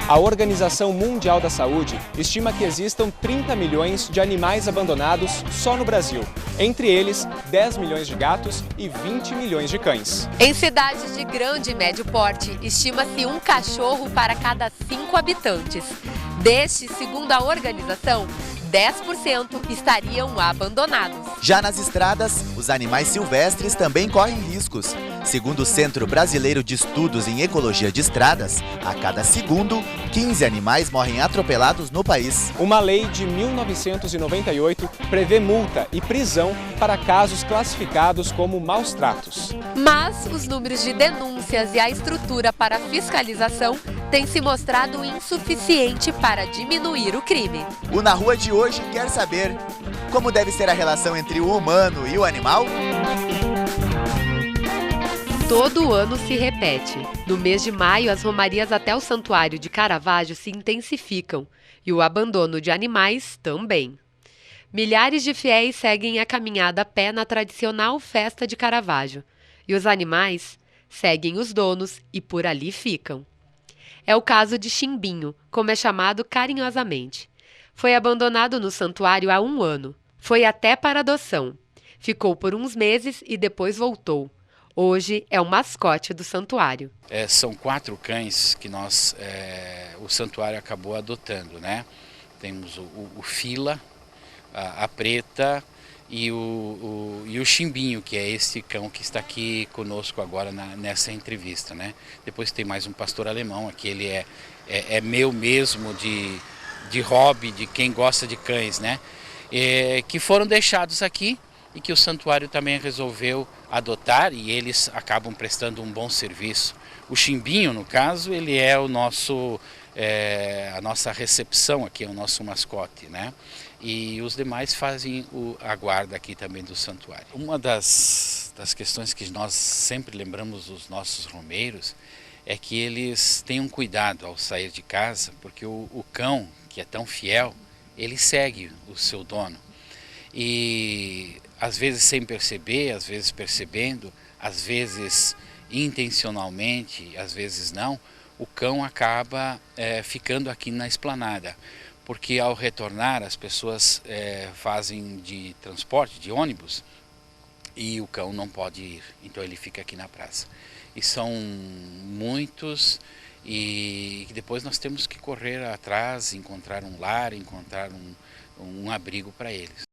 A Organização Mundial da Saúde estima que existam 30 milhões de animais abandonados só no Brasil. Entre eles, 10 milhões de gatos e 20 milhões de cães. Em cidades de grande e médio porte, estima-se um cachorro para cada 5 habitantes. Destes, segundo a organização, 10% estariam abandonados. Já nas estradas, os animais silvestres também correm riscos. Segundo o Centro Brasileiro de Estudos em Ecologia de Estradas, a cada segundo, 15 animais morrem atropelados no país. Uma lei de 1998 prevê multa e prisão para casos classificados como maus tratos. Mas os números de denúncias e a estrutura para fiscalização têm se mostrado insuficiente para diminuir o crime. O Na Rua de hoje quer saber como deve ser a relação entre o humano e o animal? Todo ano se repete. No mês de maio, as romarias até o Santuário de Caravaggio se intensificam e o abandono de animais também. Milhares de fiéis seguem a caminhada a pé na tradicional festa de Caravaggio e os animais seguem os donos e por ali ficam. É o caso de Chimbinho, como é chamado carinhosamente. Foi abandonado no santuário há 1 ano. Foi até para adoção. Ficou por uns meses e depois voltou. Hoje é o mascote do santuário. São 4 cães que o santuário acabou adotando, né? Temos o Fila, a Preta e o Chimbinho, que é esse cão que está aqui conosco agora nessa entrevista, né? Depois tem mais um pastor alemão, aquele é meu mesmo, de hobby, de quem gosta de cães, né? Que foram deixados aqui e que o santuário também resolveu adotar e eles acabam prestando um bom serviço. O Chimbinho, no caso, ele é a nossa recepção aqui, é o nosso mascote, né? E os demais fazem a guarda aqui também do santuário. Uma das questões que nós sempre lembramos dos nossos romeiros é que eles tenham cuidado ao sair de casa, porque o cão, que é tão fiel, ele segue o seu dono. E às vezes sem perceber, às vezes percebendo, às vezes intencionalmente, às vezes não, o cão acaba ficando aqui na esplanada. Porque ao retornar as pessoas fazem de transporte, de ônibus, e o cão não pode ir, então ele fica aqui na praça. E são muitos e depois nós temos que correr atrás, encontrar um lar, encontrar um abrigo para eles.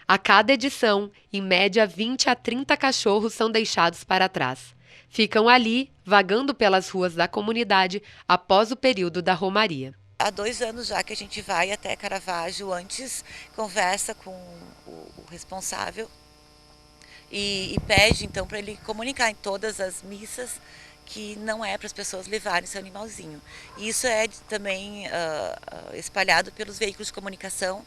A cada edição, em média 20 a 30 cachorros são deixados para trás. Ficam ali, vagando pelas ruas da comunidade após o período da romaria. Há 2 anos já que a gente vai até Caravaggio, antes conversa com o responsável e pede então para ele comunicar em todas as missas que não é para as pessoas levarem seu animalzinho. E isso é também espalhado pelos veículos de comunicação,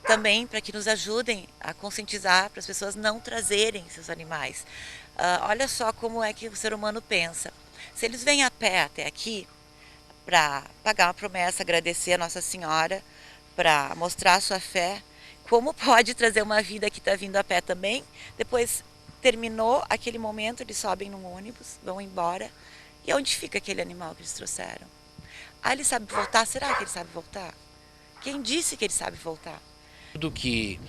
também para que nos ajudem a conscientizar para as pessoas não trazerem seus animais. Olha só como é que o ser humano pensa. Se eles vêm a pé até aqui para pagar uma promessa, agradecer a Nossa Senhora, para mostrar a sua fé, como pode trazer uma vida que está vindo a pé também? Depois terminou aquele momento, eles sobem num ônibus, vão embora. E onde fica aquele animal que eles trouxeram? Ele sabe voltar? Será que ele sabe voltar? Quem disse que ele sabe voltar? Tudo que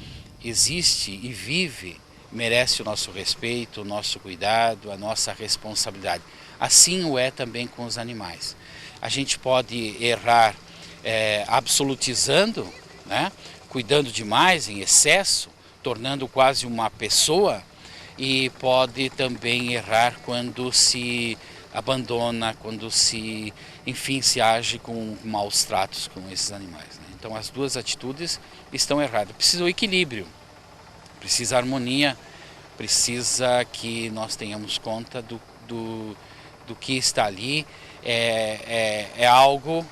existe e vive merece o nosso respeito, o nosso cuidado, a nossa responsabilidade. Assim o é também com os animais. A gente pode errar absolutizando, né? Cuidando demais, em excesso, tornando quase uma pessoa, e pode também errar quando se abandona, quando se age com maus tratos com esses animais, né? Então as duas atitudes estão erradas. Precisa o equilíbrio, precisa harmonia, precisa que nós tenhamos conta do que está ali. É algo,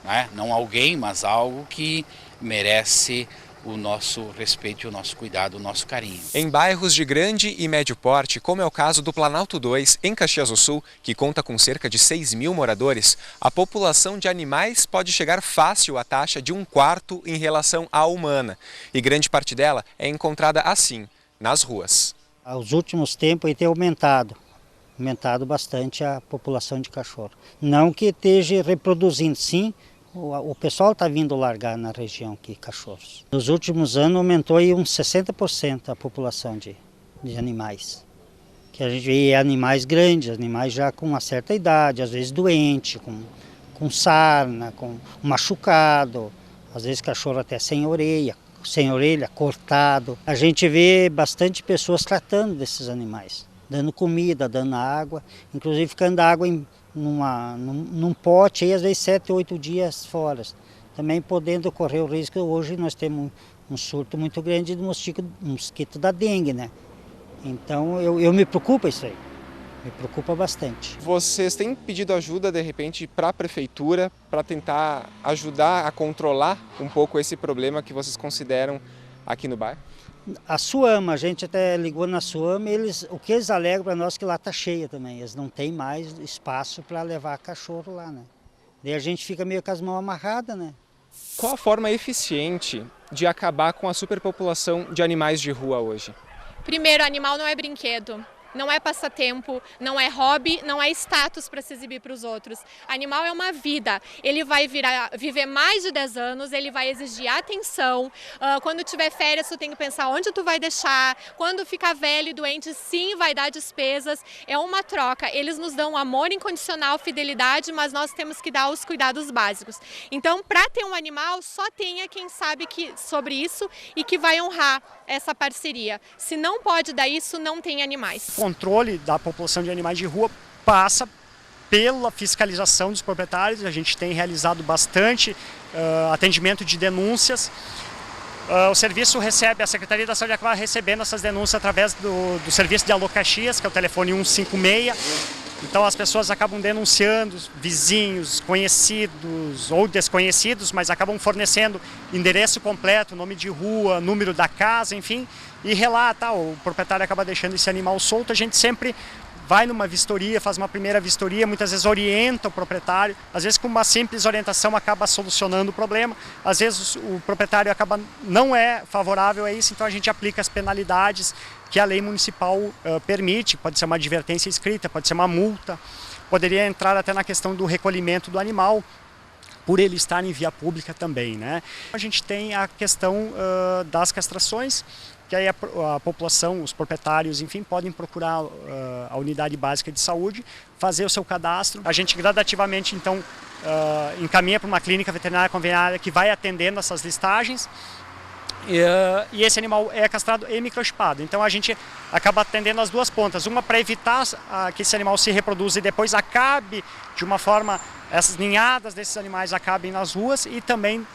né? Não alguém, mas algo que merece o nosso respeito, o nosso cuidado, o nosso carinho. Em bairros de grande e médio porte, como é o caso do Planalto 2, em Caxias do Sul, que conta com cerca de 6.000 moradores, a população de animais pode chegar fácil à taxa de 1/4 em relação à humana. E grande parte dela é encontrada assim, nas ruas. Aos últimos tempos ele tem aumentado. aumentado bastante a população de cachorro. Não que esteja reproduzindo, sim, o pessoal está vindo largar na região aqui, cachorros. Nos últimos anos aumentou aí uns 60% a população de animais. Que a gente vê animais grandes, animais já com uma certa idade, às vezes doente, com sarna, com machucado, às vezes cachorro até sem orelha, cortado. A gente vê bastante pessoas tratando desses animais, dando comida, dando água, inclusive ficando água num pote, aí, às vezes 7, 8 dias fora. Também podendo correr o risco, hoje nós temos um surto muito grande do mosquito da dengue, né? Então eu me preocupa isso aí, me preocupa bastante. Vocês têm pedido ajuda, de repente, para a prefeitura, para tentar ajudar a controlar um pouco esse problema que vocês consideram aqui no bairro? A Suama, a gente até ligou na Suama, o que eles alegam para nós é que lá está cheia também, eles não têm mais espaço para levar cachorro lá, né? Daí a gente fica meio com as mãos amarradas, né? Qual a forma eficiente de acabar com a superpopulação de animais de rua hoje? Primeiro, animal não é brinquedo. Não é passatempo, não é hobby, não é status para se exibir para os outros. Animal é uma vida, ele vai viver mais de 10 anos, ele vai exigir atenção. Quando tiver férias, tu tem que pensar onde tu vai deixar. Quando ficar velho e doente, sim, vai dar despesas. É uma troca, eles nos dão amor incondicional, fidelidade, mas nós temos que dar os cuidados básicos. Então, para ter um animal, só tenha quem sabe sobre isso e que vai honrar essa parceria. Se não pode dar isso, não tem animais. O controle da população de animais de rua passa pela fiscalização dos proprietários. A gente tem realizado bastante atendimento de denúncias. O serviço recebe, a Secretaria da Saúde acaba recebendo essas denúncias através do serviço de Alô Caxias, que é o telefone 156. Então as pessoas acabam denunciando, vizinhos, conhecidos ou desconhecidos, mas acabam fornecendo endereço completo, nome de rua, número da casa, enfim, e relata, o proprietário acaba deixando esse animal solto. A gente sempre vai numa vistoria, faz uma primeira vistoria, muitas vezes orienta o proprietário, às vezes com uma simples orientação acaba solucionando o problema, às vezes o proprietário não é favorável a isso, então a gente aplica as penalidades que a lei municipal permite. Pode ser uma advertência escrita, pode ser uma multa, poderia entrar até na questão do recolhimento do animal, por ele estar em via pública também, né? A gente tem a questão das castrações, que aí a população, os proprietários, enfim, podem procurar a unidade básica de saúde, fazer o seu cadastro. A gente gradativamente, então, encaminha para uma clínica veterinária conveniada que vai atendendo essas listagens. E esse animal é castrado e microchipado. Então a gente acaba atendendo as duas pontas. Uma para evitar que esse animal se reproduza e depois acabe de uma forma, essas ninhadas desses animais acabem nas ruas, e também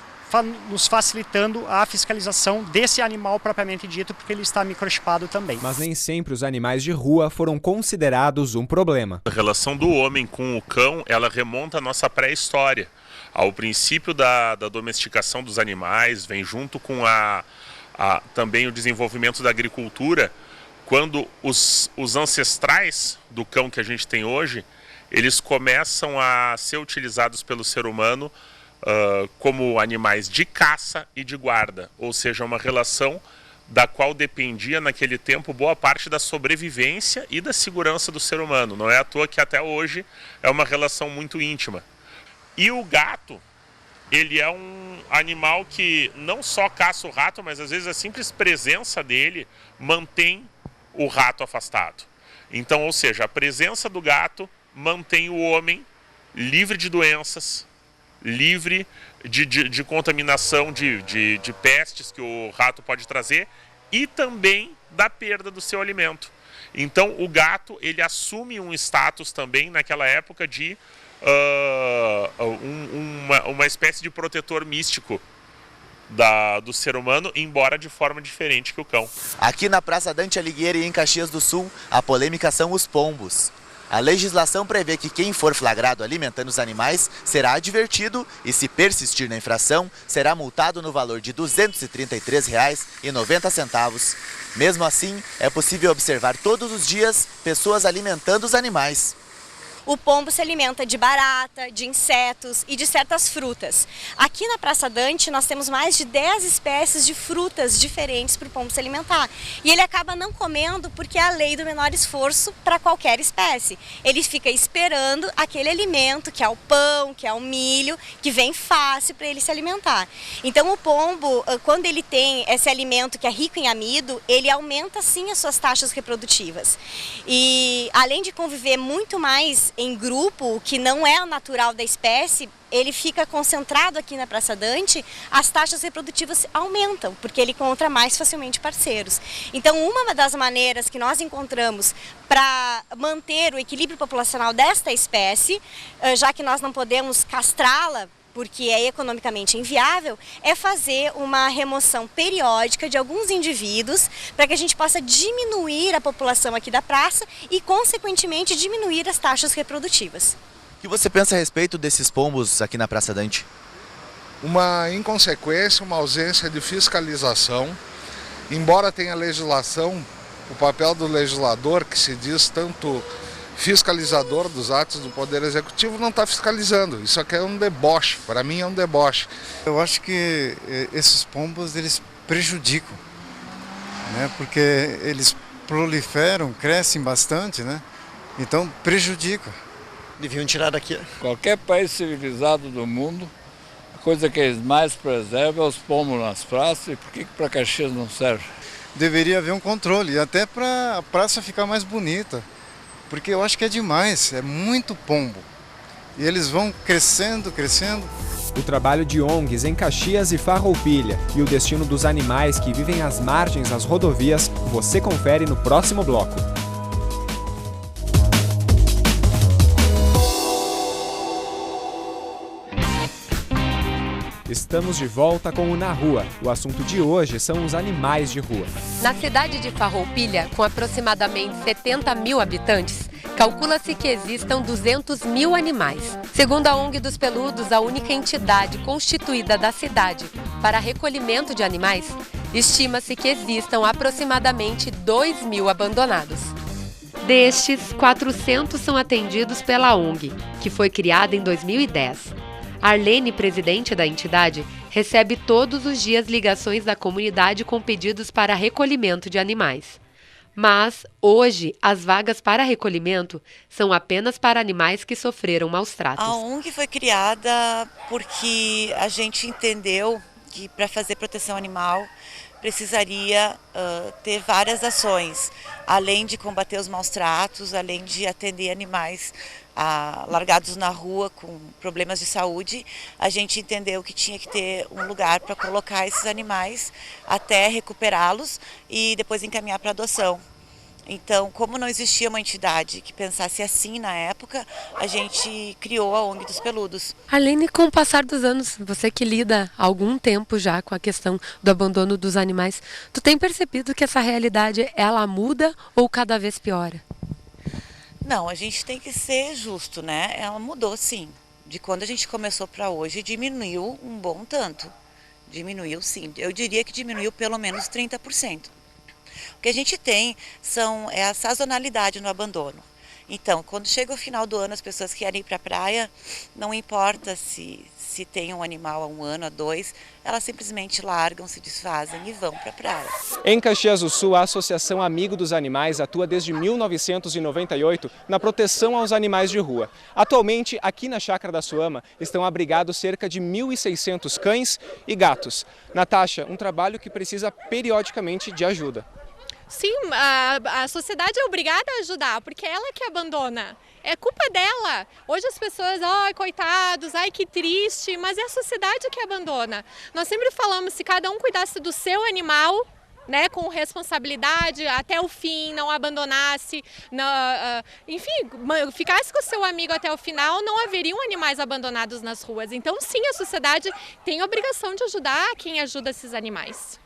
nos facilitando a fiscalização desse animal propriamente dito, porque ele está microchipado também. Mas nem sempre os animais de rua foram considerados um problema. A relação do homem com o cão, ela remonta à nossa pré-história. Ao princípio da domesticação dos animais, vem junto com também o desenvolvimento da agricultura, quando os ancestrais do cão que a gente tem hoje, eles começam a ser utilizados pelo ser humano como animais de caça e de guarda, ou seja, uma relação da qual dependia naquele tempo boa parte da sobrevivência e da segurança do ser humano. Não é à toa que até hoje é uma relação muito íntima. E o gato, ele é um animal que não só caça o rato, mas às vezes a simples presença dele mantém o rato afastado. Então, ou seja, a presença do gato mantém o homem livre de doenças, livre de contaminação de pestes que o rato pode trazer, e também da perda do seu alimento. Então o gato, ele assume um status também naquela época de uma espécie de protetor místico do ser humano, embora de forma diferente que o cão. Aqui na Praça Dante Alighieri, em Caxias do Sul, a polêmica são os pombos. A legislação prevê que quem for flagrado alimentando os animais será advertido e, se persistir na infração, será multado no valor de R$ 233,90. Mesmo assim, é possível observar todos os dias pessoas alimentando os animais. O pombo se alimenta de barata, de insetos e de certas frutas. Aqui na Praça Dante nós temos mais de 10 espécies de frutas diferentes para o pombo se alimentar. E ele acaba não comendo porque é a lei do menor esforço para qualquer espécie. Ele fica esperando aquele alimento, que é o pão, que é o milho, que vem fácil para ele se alimentar. Então o pombo, quando ele tem esse alimento que é rico em amido, ele aumenta sim as suas taxas reprodutivas. E além de conviver muito mais em grupo, o que não é o natural da espécie, ele fica concentrado aqui na Praça Dante, as taxas reprodutivas aumentam, porque ele encontra mais facilmente parceiros. Então, uma das maneiras que nós encontramos para manter o equilíbrio populacional desta espécie, já que nós não podemos castrá-la, porque é economicamente inviável, é fazer uma remoção periódica de alguns indivíduos para que a gente possa diminuir a população aqui da praça e, consequentemente, diminuir as taxas reprodutivas. O que você pensa a respeito desses pombos aqui na Praça Dante? Uma inconsequência, uma ausência de fiscalização. Embora tenha legislação, o papel do legislador, que se diz tanto fiscalizador dos atos do Poder Executivo, não está fiscalizando. Isso aqui é um deboche, para mim é um deboche. Eu acho que esses pombos eles prejudicam, né? Porque eles proliferam, crescem bastante, né? Então prejudica. Deviam tirar daqui. Qualquer país civilizado do mundo, a coisa que eles mais preservam é os pombos nas praças. E por que para Caxias não serve? Deveria haver um controle, até para a praça ficar mais bonita. Porque eu acho que é demais, é muito pombo. E eles vão crescendo, crescendo. O trabalho de ONGs em Caxias e Farroupilha e o destino dos animais que vivem às margens das rodovias, você confere no próximo bloco. Estamos de volta com o Na Rua. O assunto de hoje são os animais de rua. Na cidade de Farroupilha, com aproximadamente 70 mil habitantes, calcula-se que existam 200 mil animais. Segundo a ONG dos Peludos, a única entidade constituída da cidade para recolhimento de animais, estima-se que existam aproximadamente 2 mil abandonados. Destes, 400 são atendidos pela ONG, que foi criada em 2010. Arlene, presidente da entidade, recebe todos os dias ligações da comunidade com pedidos para recolhimento de animais. Mas, hoje, as vagas para recolhimento são apenas para animais que sofreram maus tratos. A ONG foi criada porque a gente entendeu que para fazer proteção animal precisaria ter várias ações, além de combater os maus tratos, além de atender animais largados na rua com problemas de saúde. A gente entendeu que tinha que ter um lugar para colocar esses animais até recuperá-los e depois encaminhar para adoção. Então, como não existia uma entidade que pensasse assim na época, a gente criou a ONG dos Peludos. Arlene, com o passar dos anos, você que lida há algum tempo já com a questão do abandono dos animais, tu tem percebido que essa realidade, ela muda ou cada vez piora? Não, a gente tem que ser justo, né? Ela mudou sim. De quando a gente começou para hoje, diminuiu um bom tanto. Diminuiu sim. Eu diria que diminuiu pelo menos 30%. O que a gente tem é a sazonalidade no abandono. Então, quando chega o final do ano, as pessoas querem ir para a praia, não importa se tem um animal há 1 ano, há 2, elas simplesmente largam, se desfazem e vão para a praia. Em Caxias do Sul, a Associação Amigo dos Animais atua desde 1998 na proteção aos animais de rua. Atualmente, aqui na Chácara da Suama, estão abrigados cerca de 1.600 cães e gatos. Natasha, um trabalho que precisa periodicamente de ajuda. Sim, a sociedade é obrigada a ajudar, porque é ela que abandona. É culpa dela. Hoje as pessoas, ai, coitados, ai, que triste, mas é a sociedade que abandona. Nós sempre falamos, se cada um cuidasse do seu animal, né, com responsabilidade até o fim, não abandonasse, enfim, ficasse com o seu amigo até o final, não haveriam animais abandonados nas ruas. Então, sim, a sociedade tem a obrigação de ajudar quem ajuda esses animais.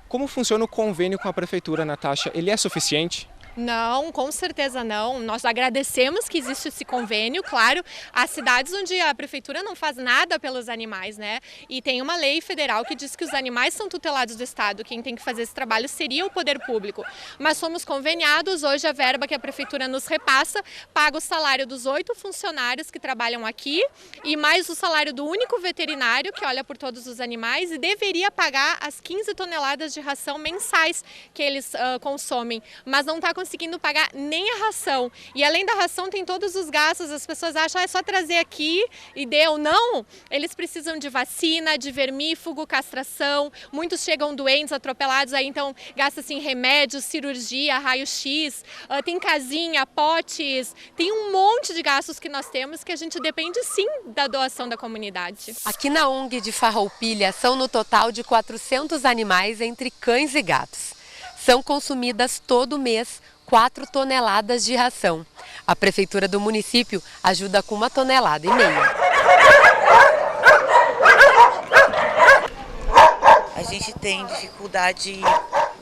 Como funciona o convênio com a prefeitura, Natasha? Ele é suficiente? Não, com certeza não. Nós agradecemos que existe esse convênio, claro. Há cidades onde a prefeitura não faz nada pelos animais, né? E tem uma lei federal que diz que os animais são tutelados do Estado. Quem tem que fazer esse trabalho seria o poder público. Mas somos conveniados, hoje a verba que a prefeitura nos repassa paga o salário dos 8 funcionários que trabalham aqui e mais o salário do único veterinário que olha por todos os animais e deveria pagar as 15 toneladas de ração mensais que eles consomem, mas não está conseguindo pagar nem a ração. E além da ração tem todos os gastos, as pessoas acham é só trazer aqui e deu. Não, eles precisam de vacina, de vermífugo, castração, muitos chegam doentes, atropelados, aí então gasta-se em remédios, cirurgia, raio-x, tem casinha, potes, tem um monte de gastos que nós temos que a gente depende sim da doação da comunidade. Aqui na ONG de Farroupilha são no total de 400 animais entre cães e gatos. São consumidas todo mês 4 toneladas de ração. A prefeitura do município ajuda com 1,5 toneladas. A gente tem dificuldade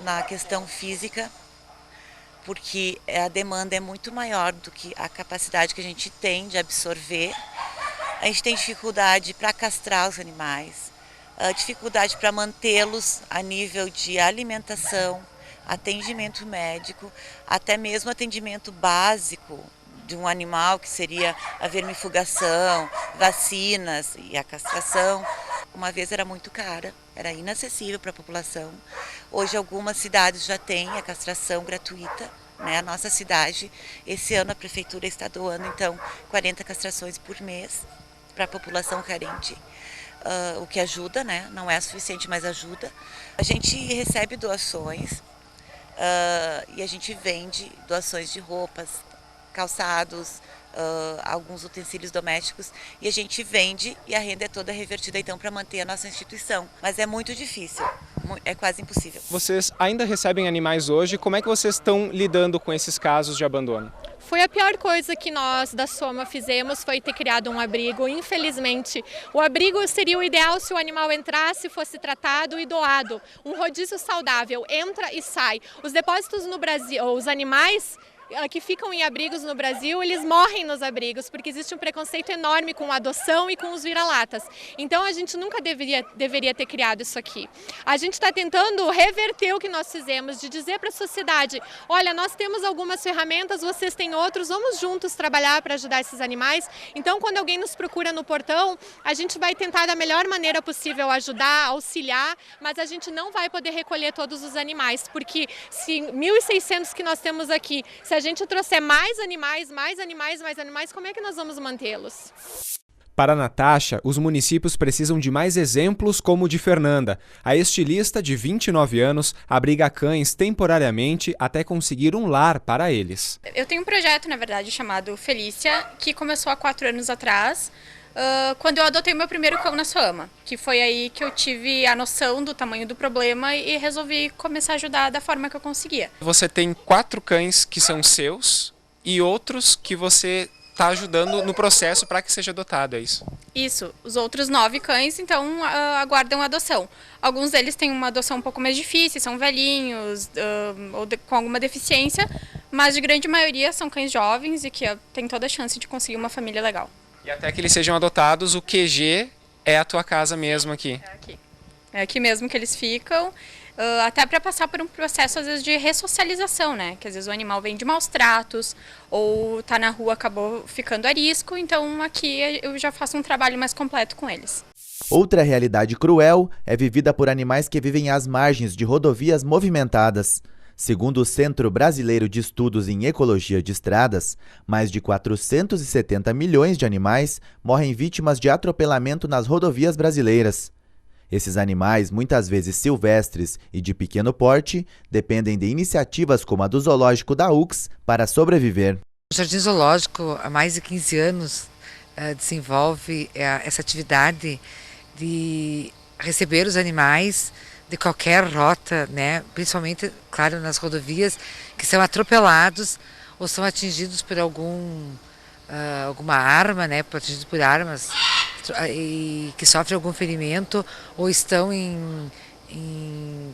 na questão física, porque a demanda é muito maior do que a capacidade que a gente tem de absorver. A gente tem dificuldade para castrar os animais, dificuldade para mantê-los a nível de alimentação, atendimento médico, até mesmo atendimento básico de um animal, que seria a vermifugação, vacinas e a castração. Uma vez era muito cara, era inacessível para a população. Hoje algumas cidades já têm a castração gratuita, né? A nossa cidade, esse ano a prefeitura está doando então 40 castrações por mês para a população carente. O que ajuda, né? Não é suficiente, mas ajuda. A gente recebe doações e a gente vende doações de roupas, calçados, alguns utensílios domésticos, e a gente vende e a renda é toda revertida então para manter a nossa instituição. Mas é muito difícil, é quase impossível. Vocês ainda recebem animais hoje? Como é que vocês estão lidando com esses casos de abandono? Foi a pior coisa que nós da Soma fizemos, foi ter criado um abrigo. Infelizmente, o abrigo seria o ideal se o animal entrasse, fosse tratado e doado. Um rodízio saudável, entra e sai. Os depósitos no Brasil, os animais que ficam em abrigos no Brasil, eles morrem nos abrigos, porque existe um preconceito enorme com a adoção e com os vira-latas. Então a gente nunca deveria ter criado isso aqui. A gente está tentando reverter o que nós fizemos, de dizer para a sociedade, olha, nós temos algumas ferramentas, vocês têm outros, vamos juntos trabalhar para ajudar esses animais. Então quando alguém nos procura no portão, a gente vai tentar da melhor maneira possível ajudar, auxiliar, mas a gente não vai poder recolher todos os animais, porque se 1.600 que nós temos aqui, se a gente trouxer mais animais, como é que nós vamos mantê-los? Para Natasha, os municípios precisam de mais exemplos como o de Fernanda. A estilista de 29 anos abriga cães temporariamente até conseguir um lar para eles. Eu tenho um projeto, na verdade, chamado Felícia, que começou há 4 anos atrás, quando eu adotei meu primeiro cão na Soma, que foi aí que eu tive a noção do tamanho do problema e resolvi começar a ajudar da forma que eu conseguia. Você tem 4 cães que são seus e outros que você está ajudando no processo para que seja adotado, é isso? Isso, os outros 9 cães então aguardam adoção. Alguns deles têm uma adoção um pouco mais difícil, são velhinhos ou com alguma deficiência, mas de grande maioria são cães jovens e que têm toda a chance de conseguir uma família legal. E até que eles sejam adotados, o QG é a tua casa mesmo aqui? É aqui mesmo que eles ficam, até para passar por um processo às vezes de ressocialização, né? Que às vezes o animal vem de maus tratos ou está na rua, acabou ficando a risco, então aqui eu já faço um trabalho mais completo com eles. Outra realidade cruel é vivida por animais que vivem às margens de rodovias movimentadas. Segundo o Centro Brasileiro de Estudos em Ecologia de Estradas, mais de 470 milhões de animais morrem vítimas de atropelamento nas rodovias brasileiras. Esses animais, muitas vezes silvestres e de pequeno porte, dependem de iniciativas como a do Zoológico da UX para sobreviver. O Jardim Zoológico, há mais de 15 anos, desenvolve essa atividade de receber os animais de qualquer rota, né? Principalmente, claro, nas rodovias, que são atropelados ou são atingidos por alguma arma, né? Atingidos por armas e que sofrem algum ferimento ou estão em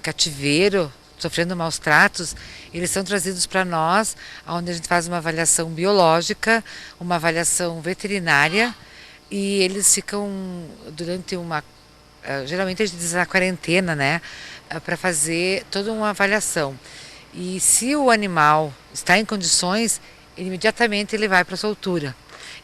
cativeiro sofrendo maus tratos, eles são trazidos para nós, onde a gente faz uma avaliação biológica, uma avaliação veterinária, e eles ficam durante geralmente a gente diz a quarentena, né, para fazer toda uma avaliação. E se o animal está em condições, imediatamente ele vai para a soltura.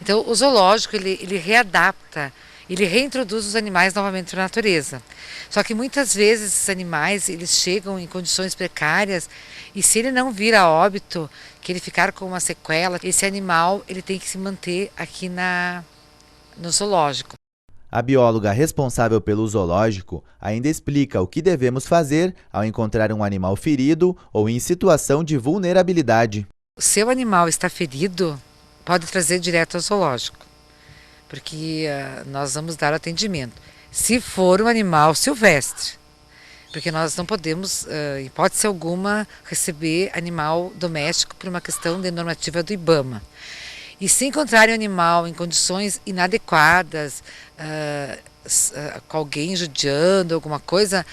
Então o zoológico ele readapta, ele reintroduz os animais novamente para a natureza. Só que muitas vezes esses animais eles chegam em condições precárias e se ele não vir a óbito, que ele ficar com uma sequela, esse animal ele tem que se manter aqui no zoológico. A bióloga responsável pelo zoológico ainda explica o que devemos fazer ao encontrar um animal ferido ou em situação de vulnerabilidade. Se o animal está ferido, pode trazer direto ao zoológico, porque nós vamos dar atendimento. Se for um animal silvestre, porque nós não podemos, em hipótese alguma, receber animal doméstico por uma questão de normativa do IBAMA. E se encontrarem um animal em condições inadequadas, com alguém judiando, alguma coisa,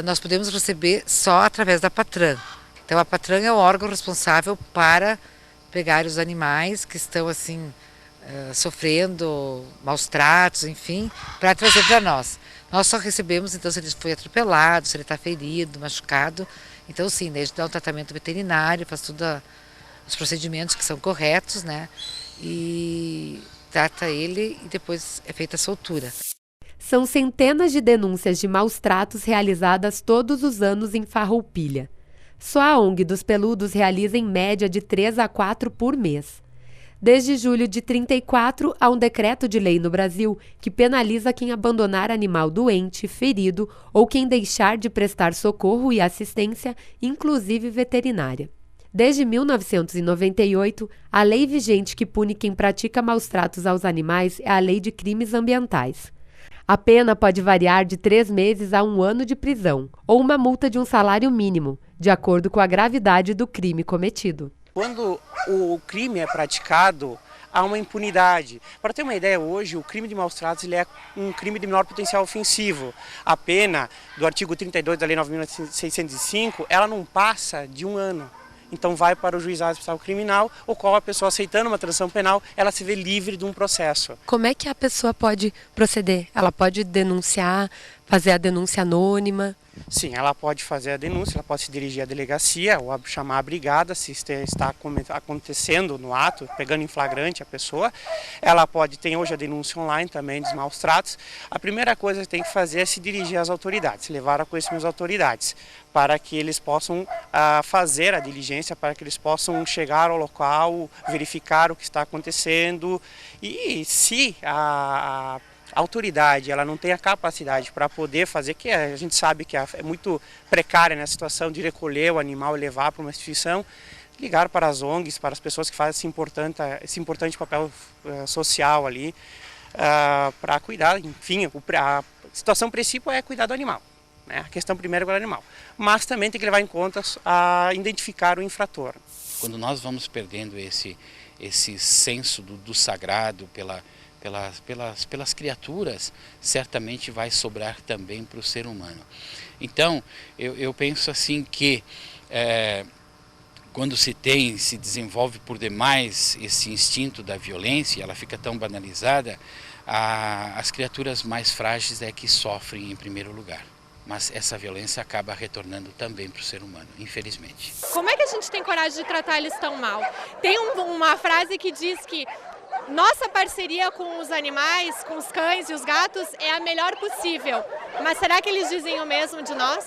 nós podemos receber só através da PATRAN. Então a PATRAN é o órgão responsável para pegar os animais que estão assim sofrendo maus tratos, enfim, para trazer para nós. Nós só recebemos então se ele foi atropelado, se ele está ferido, machucado. Então sim, a gente dá um tratamento veterinário, faz tudo os procedimentos que são corretos, né? E trata ele e depois é feita a soltura. São centenas de denúncias de maus tratos realizadas todos os anos em Farroupilha. Só a ONG dos Peludos realiza em média de 3 a 4 por mês. Desde julho de 34, há um decreto de lei no Brasil que penaliza quem abandonar animal doente, ferido ou quem deixar de prestar socorro e assistência, inclusive veterinária. Desde 1998, a lei vigente que pune quem pratica maus tratos aos animais é a Lei de Crimes Ambientais. A pena pode variar de 3 meses a 1 ano de prisão, ou uma multa de um salário mínimo, de acordo com a gravidade do crime cometido. Quando o crime é praticado, há uma impunidade. Para ter uma ideia, hoje o crime de maus tratos ele é um crime de menor potencial ofensivo. A pena do artigo 32 da Lei 9.605, ela não passa de 1 ano. Então vai para o juizado especial criminal, o qual a pessoa aceitando uma transação penal, ela se vê livre de um processo. Como é que a pessoa pode proceder? Ela pode denunciar, fazer a denúncia anônima? Sim, ela pode fazer a denúncia, ela pode se dirigir à delegacia ou chamar a brigada se está acontecendo no ato, pegando em flagrante a pessoa. Ela tem hoje a denúncia online também dos maus tratos. A primeira coisa que tem que fazer é se dirigir às autoridades, levar a conhecimento das autoridades, para que eles possam fazer a diligência, para que eles possam chegar ao local, verificar o que está acontecendo e se a autoridade ela não tem a capacidade para poder fazer, que a gente sabe que é muito precária nessa situação de recolher o animal e levar para uma instituição, ligar para as ONGs, para as pessoas que fazem esse importante papel social ali, para cuidar, enfim, a situação princípio é cuidar do animal, né? A questão primeira é cuidar do animal, mas também tem que levar em conta a identificar o infrator. Quando nós vamos perdendo esse senso do sagrado pelas criaturas, certamente vai sobrar também para o ser humano. Então, eu penso assim que quando se desenvolve por demais esse instinto da violência, ela fica tão banalizada, as criaturas mais frágeis é que sofrem em primeiro lugar. Mas essa violência acaba retornando também para o ser humano, infelizmente. Como é que a gente tem coragem de tratar eles tão mal? Tem uma frase que diz que nossa parceria com os animais, com os cães e os gatos é a melhor possível. Mas será que eles dizem o mesmo de nós?